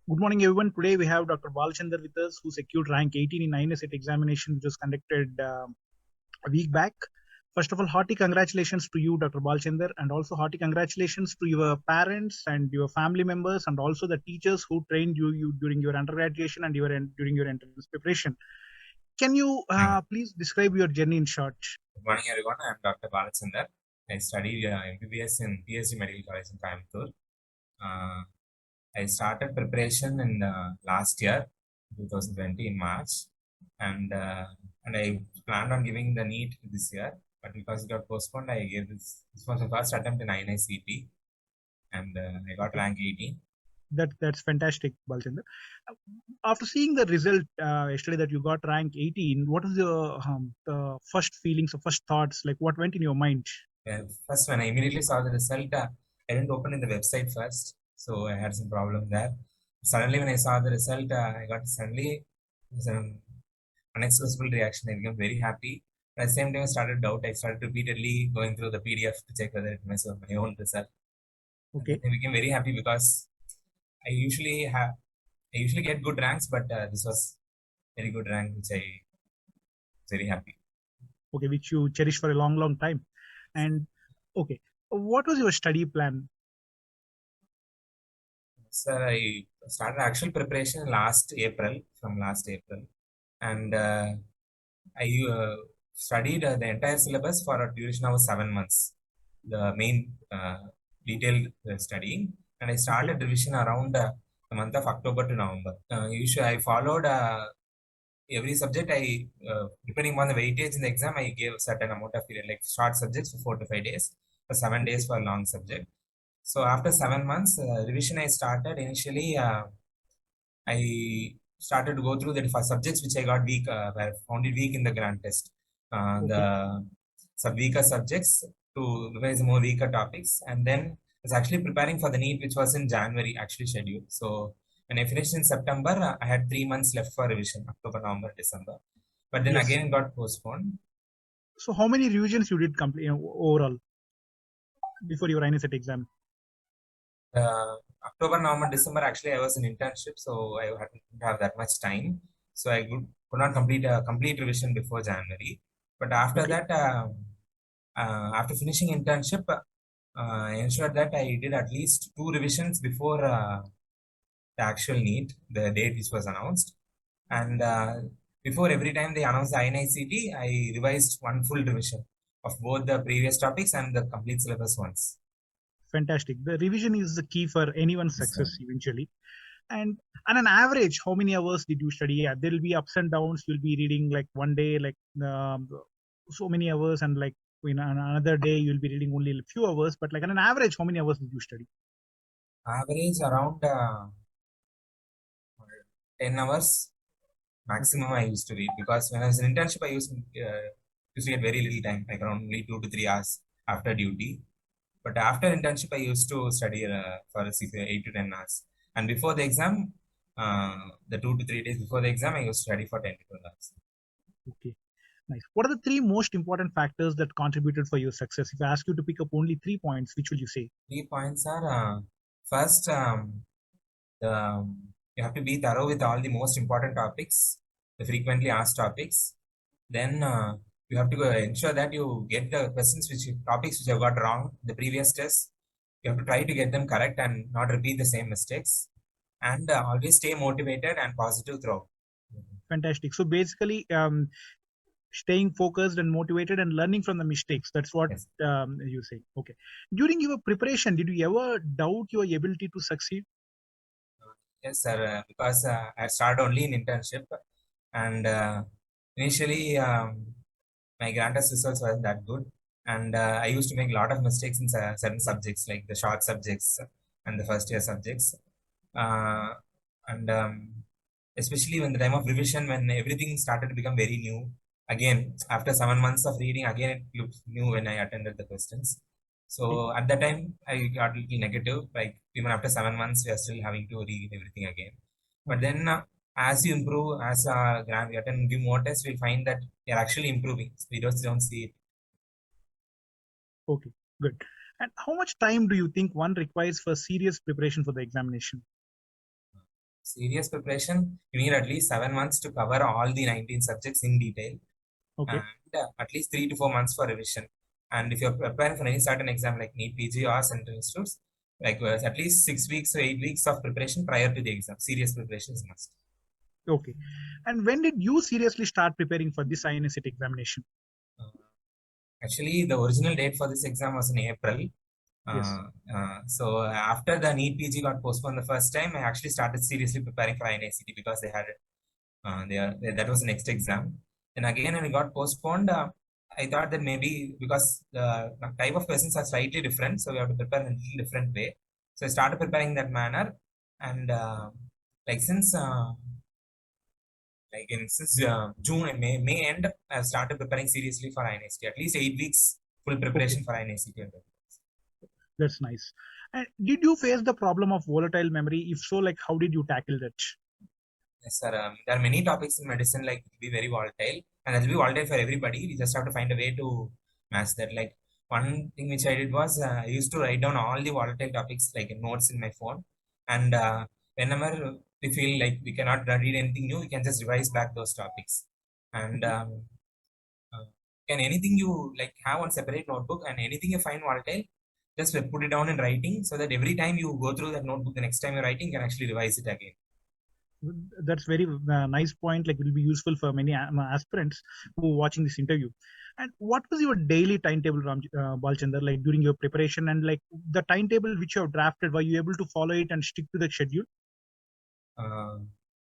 Good morning, everyone. Today we have Dr. Balchandar with us, who secured rank 18 in INSET examination, which was conducted a week back. First of all, hearty congratulations to you, Dr. Balchandar, and also hearty congratulations to your parents and your family members, and also the teachers who trained you during your undergraduation and during your entrance preparation. Can you Thank you. please describe your journey in short? Good morning, everyone. I'm Dr. Balachandar. I studied MBBS in PSG Medical College in Coimbatore. Uh, I started preparation in last year, 2020 in March, and uh, and I planned on giving the NEET this year, but because it got postponed, I gave this. This was the first attempt in INICET, and I got Okay, rank 18. that's fantastic, Balchandar. After seeing the result yesterday that you got rank 18, what is your the first feelings or first thoughts, like what went in your mind? First, when I immediately saw the result, I didn't open in the website first, so I had some problem there. Suddenly, when I saw the result, I got suddenly some unexpressible reaction. I became very happy. At the same time, I started doubt. I started repeatedly going through the PDF to check whether it was my own result. And then Okay, I became very happy because I usually have I usually get good ranks, but this was very good rank, which I was very happy. okay, which you cherish for a long, long time. And okay, what was your study plan? Sir, I started actual preparation last April, from last April, and I studied the entire syllabus for a duration of 7 months, the main detailed studying, and I Okay, started revision around the month of October to November. Usually, I followed every subject. Depending on the weightage in the exam, I gave a certain amount of period, like short subjects for 4 to 5 days, for 7 days okay, for long subject. So after 7 months revision, I started initially. I started to go through the first subjects which I got weak, were found it weak in the grand test. The okay, sub weaker subjects to revise more weaker topics, and then I was actually preparing for the NEET, which was in January actually scheduled. So when I finished in September, I had 3 months left for revision: October, November, December. But then yes. again it got postponed. So, how many revisions you did complete, overall before your INSET exam? October, November, December, actually, I was in internship, so didn't have that much time. So could not complete a complete revision before January. But after Okay, that, after finishing internship, I ensured that I did at least two revisions before the actual NEET, the date which was announced. And before every time they announced the INICT, I revised one full revision of both the previous topics and the complete syllabus once. fantastic. The revision is the key for anyone's Yes, sir. success eventually. And on an average, how many hours did you study? Yeah, there will be ups and downs. You'll be reading like one day, like so many hours, and like on another day you'll be reading only a few hours. But like on an average, how many hours did you study? Average around 10 hours Okay, maximum I used to read, because when I was in internship, I used to get very little time, like around only 2 to 3 hours after duty. But after internship, I used to study for 8 to 10 hours. And before the exam, the 2 to 3 days before the exam, I used to study for 10 to 12 hours. okay, nice. What are the three most important factors that contributed for your success? If I ask you to pick up only 3 points, which will you say? 3 points are first, you have to be thorough with all the most important topics, the frequently asked topics. Then you have to ensure that you get the topics which you have got wrong the previous test. You have to try to get them correct and not repeat the same mistakes. And always stay motivated and positive throughout. Fantastic. So basically, staying focused and motivated and learning from the mistakes. That's what Yes, you say. Okay. During your preparation, did you ever doubt your ability to succeed? yes, sir. Because I started only in internship, and initially my grand test results weren't that good, and I used to make a lot of mistakes in certain subjects, like the short subjects and the first year subjects. uh, and especially when the time of revision, when everything started to become very new again after 7 months of reading, again it looked new when I attended the questions. So Okay. at that time I got a little negative, like even after 7 months we are still having to read everything again. But Okay. then as you improve, as we attend give more tests, we find that you're actually improving. We don't see it. Okay. Good. And how much time do you think one requires for serious preparation for the examination? Serious preparation, you need at least 7 months to cover all the 19 subjects in detail, Okay. and at least 3 to 4 months for revision. And if you're preparing for any certain exam like NEET, PG, or Central Institutes, like at least 6 weeks or 8 weeks of preparation prior to the exam. Serious preparation is must. Okay. And when did you seriously start preparing for this INSET examination? Uh, Actually, the original date for this exam was in April. Yes. So after the NEET PG got postponed the first time, I actually started seriously preparing for INICT because that was the next exam. And again, when it got postponed, I thought that maybe because the type of questions are slightly different, so we have to prepare in a little different way. So I started preparing that manner, and like since June and May end, I started preparing seriously for INICT. At least 8 weeks full Okay. preparation for INICT. That's nice. And did you face the problem of volatile memory? If so, like how did you tackle that? Yes, sir. There are many topics in medicine like it will be very volatile, and it will be volatile for everybody. We just have to find a way to match that. Like one thing which I did was I used to write down all the volatile topics like in notes in my phone, and whenever we feel like we cannot read anything new, we can just revise back those topics. And Okay. uh, can anything you like have on separate notebook, and anything you find volatile, just put it down in writing so that every time you go through that notebook, the next time you're writing, you can actually revise it again. That's very nice point. Like, will be useful for many aspirants who are watching this interview. And what was your daily timetable, Balchandar, like during your preparation, and like the timetable which you have drafted? Were you able to follow it and stick to the schedule? Uh,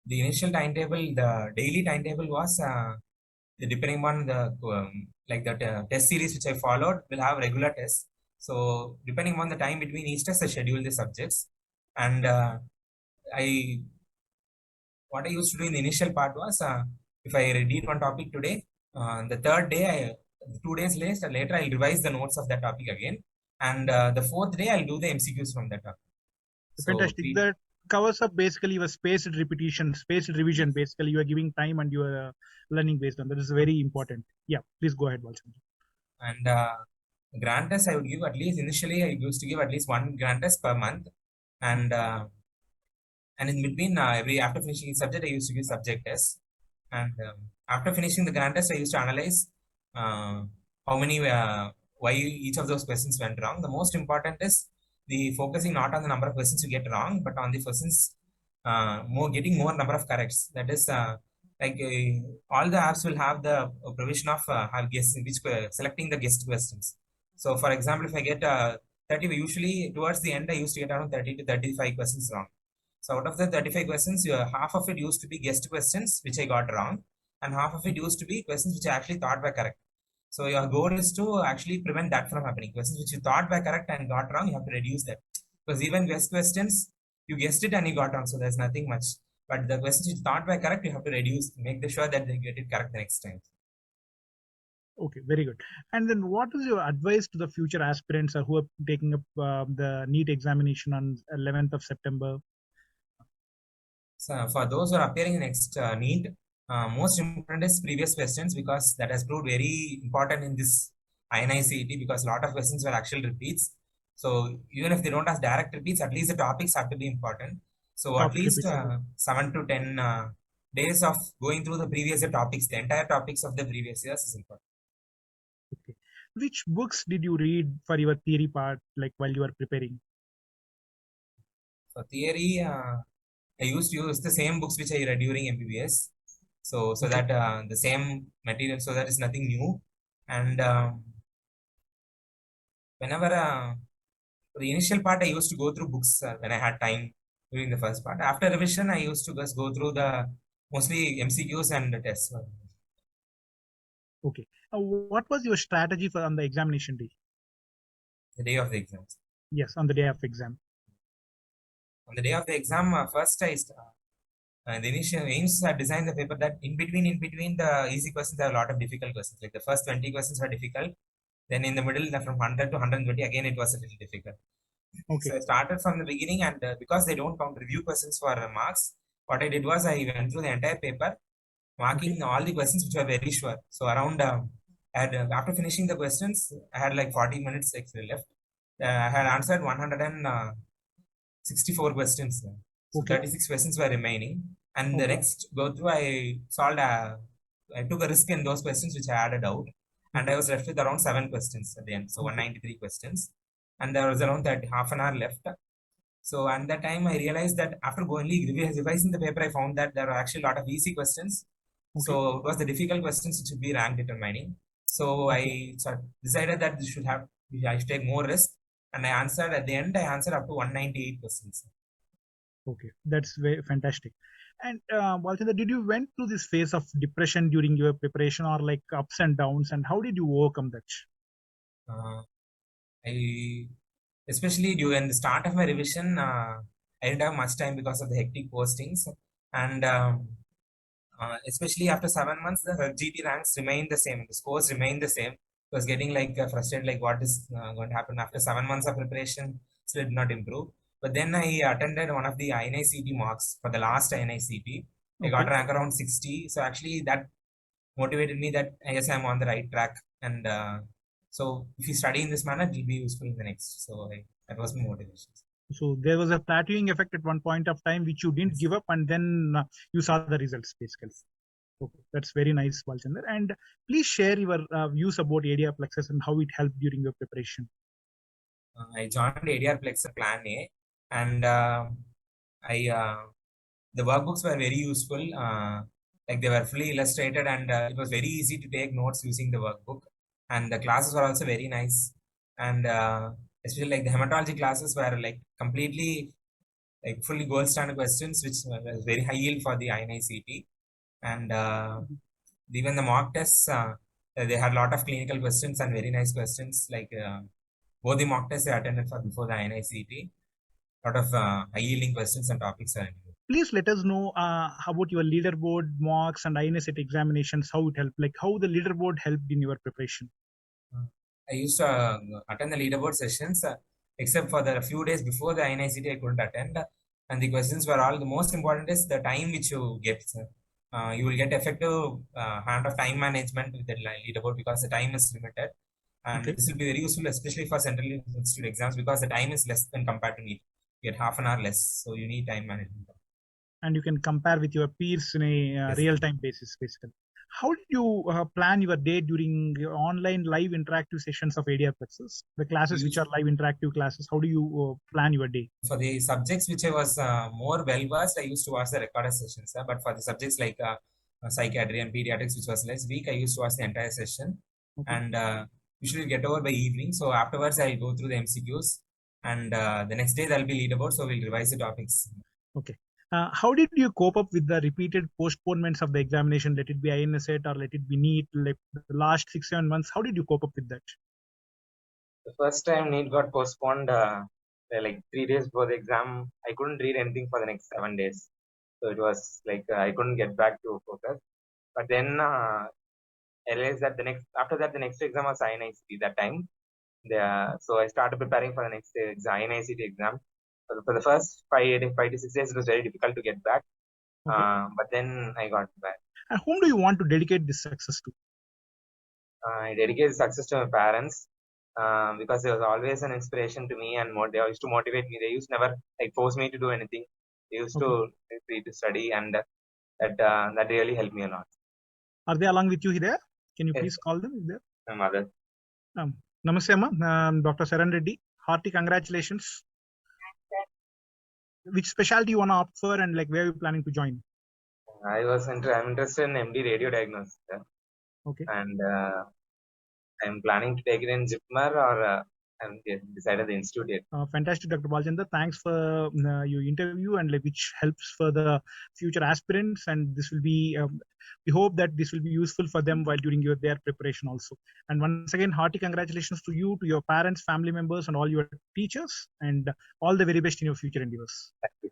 the initial timetable, the daily timetable was depending on the test series which I followed, will have regular tests. So depending on the time between each test, I schedule the subjects. And I what I used to do in the initial part was if I read one topic today, the third day, 2 days later, I'll revise the notes of that topic again. And the fourth day, I'll do the MCQs from that topic. So Fantastic. That covers up basically your spaced repetition, spaced revision. yes. Basically, you are giving time and you are learning based on that. Is very important. Yeah, please go ahead, Balchandar. And grant test, I would give at least initially, I used to give at least one grant test per month. And in between, every after finishing each subject, I used to give subject tests. And after finishing the grant test, I used to analyze uh, how many, why each of those questions went wrong. The most important is the focusing not on the number of questions you get wrong, but on the questions more getting more number of corrects. That is all the apps will have the provision of have guess which selecting the guessed questions. So, for example, if I get 30, usually towards the end, I used to get around 30 to 35 questions wrong. So out of the 35 questions, half of it used to be guessed questions, which I got wrong, and half of it used to be questions which I actually thought were correct. So your goal is to actually prevent that from happening. Questions which you thought were correct and got wrong, you have to reduce that. Because even guessed questions, you guessed it and you got wrong, so there's nothing much. But the questions you thought were correct, you have to reduce, make sure that they get it correct the next time. Okay, very good. And then, what is your advice to the future aspirants who are taking up the NEET examination on 11th of September? So for those who are appearing next NEET, most important is previous questions because that has proved very important in this INICET because a lot of questions were actual repeats. So even if they don't have direct repeats, at least the topics have to be important. So at Topic least repeats. Okay. 7 to 10 days of going through the previous year topics, the entire topics of the previous years is important. Okay. Which books did you read for your theory part, like while you were preparing? For theory, I used to use the same books which I read during MBBS. So Okay. that the same material, so that is nothing new. And whenever the initial part, I used to go through books when I had time during the first part. After revision, I used to just go through the mostly MCQs and the tests Okay. What was your strategy for on the examination day? the day of the exams. Yes, on the day of exam. On the day of the exam, first the initial aims are designed the paper that in between the easy questions, there are a lot of difficult questions. Like the first 20 questions were difficult. Then in the middle, from 100 to 120, again, it was a little difficult. So Okay. I started from the beginning, and because they don't count review questions for marks, what I did was I went through the entire paper, Okay. marking all the questions which were very sure. So around, after finishing the questions, I had like 40 minutes actually left. I had answered 164 questions. So Okay. 36 questions were remaining. And the Okay. next go through, I took a risk in those questions which I added out. And I Okay. was left with around 7 questions at the end. So Okay. 193 questions. And there was around that half an hour left. So at that time, I realized that after going revising the paper, I found that there were actually a lot of easy questions. Okay. So it was the difficult questions which should be rank determining. So Okay. I decided that I should take more risk. And at the end, I answered up to 198 questions. Okay. That's very fantastic. And Balchandar, did you went through this phase of depression during your preparation, or like ups and downs, and how did you overcome that? Uh, I especially during the start of my revision, I didn't have much time because of the hectic postings, and especially after 7 months, the GT ranks remained the same, the scores remained the same. I was getting like frustrated, like what is going to happen after 7 months of preparation, still did not improve. But then I attended one of the INICT mocks for the last INICT. I got Okay. rank around 60, so actually that motivated me that I guess I'm on the right track. And so if you study in this manner, it will be useful in the next. So that was my motivation. So there was a plateauing effect at one point of time, which you didn't Yes. give up, and then you saw the results basically. Okay, that's very nice, Balchandar. And please share your views about ADR Plexus and how it helped during your preparation. I joined ADR Plexer Plan A, and I the workbooks were very useful. Like they were fully illustrated, and it was very easy to take notes using the workbook. And the classes were also very nice, and especially like the hematology classes were like completely like fully gold standard questions, which was very high yield for the INICT. And even the mock tests, they had a lot of clinical questions and very nice questions. Like both the mock tests I attended for before the INICT, lot of high yielding questions and topics are included. Please let us know how about your leaderboard mocks and INSET examinations, how it helped, like how the leaderboard helped in your preparation. I used to attend the leaderboard sessions, except for the few days before the INICT I couldn't attend. And the questions were all the most important is the time which you get. You will get effective hand of time management with the leaderboard because the time is limited. And Okay. this will be very useful, especially for central institute exams, because the time is less than compared to me. You get half an hour less, so you need time management. And you can compare with your peers in a Yes. real-time basis, basically. How did you plan your day during your online live interactive sessions of ADR Plexus? The classes which are live interactive classes, how do you plan your day? For the subjects which I was more well versed, I used to watch the recorded sessions. But for the subjects like psychiatry and pediatrics, which was less weak, I used to watch the entire session. Okay. And usually get over by evening. So afterwards, I'll go through the MCQs. And the next day, there'll be leaderboard. So we'll revise the topics. Okay. How did you cope up with the repeated postponements of the examination? Let it be INSET or let it be NEET, like the last 6-7 months. How did you cope up with that? The first time NEET got postponed, like 3 days before the exam, I couldn't read anything for the next 7 days. So it was like I couldn't get back to focus. But then I realized that after that, the next exam was INICT that time. So I started preparing for the next INICT exam. For the first 5 to 6 days, it was very difficult to get back. Okay. But then I got back. And whom do you want to dedicate this success to? I dedicated success to my parents because they was always an inspiration to me, and they used to motivate me. They used to never like force me to do anything. They used Okay. to make me to study, and that really helped me a lot. Are they along with you here? Can you Yes, please call them if they're? my mother. Namaste, Amma. Dr. Saran Reddy. Hearty congratulations. Which specialty you want to opt for, and like where are you planning to join? I'm interested in MD radio diagnosis, Okay. and I'm planning to take it in JIPMER or I'm decided the institute yet. Fantastic, Dr. Balchandar. Thanks for your interview, and like which helps for the future aspirants. And this will be, we hope that this will be useful for them while during their preparation also. And once again, hearty congratulations to you, to your parents, family members, and all your teachers, and all the very best in your future endeavors. Thank you.